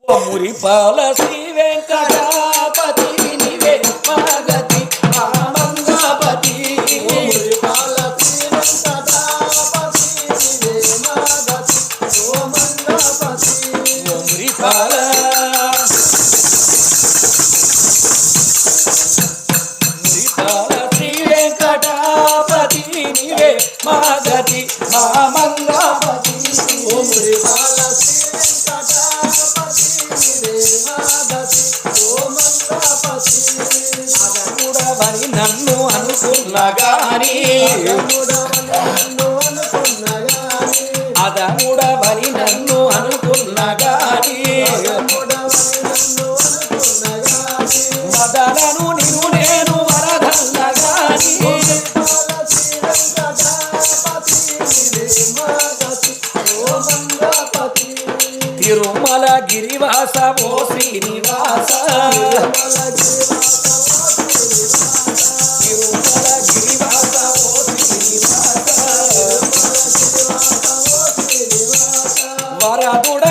మురిపాల శ్రీ వెంకటాపతి నివే మాగతి మంగాపతి మురిపాల శ్రీ వెంకటాపతి నివే మాగతి ఓ మంగాపతి మురిపాల శ్రీ వెంకటాపతి నివే మాగతి మంగాపతి ఓ మురిపాల అదముడవని నన్ను అనుకున్నగాని అదముడవని నన్ను అనుకున్నగాని మదలను నిన్ను నేను వరదన్నగాని తిరుమల గిరివాస ఓ శ్రీనివాస తిరుమల గిరివాస ఓ శ్రీనివాస వరదుడ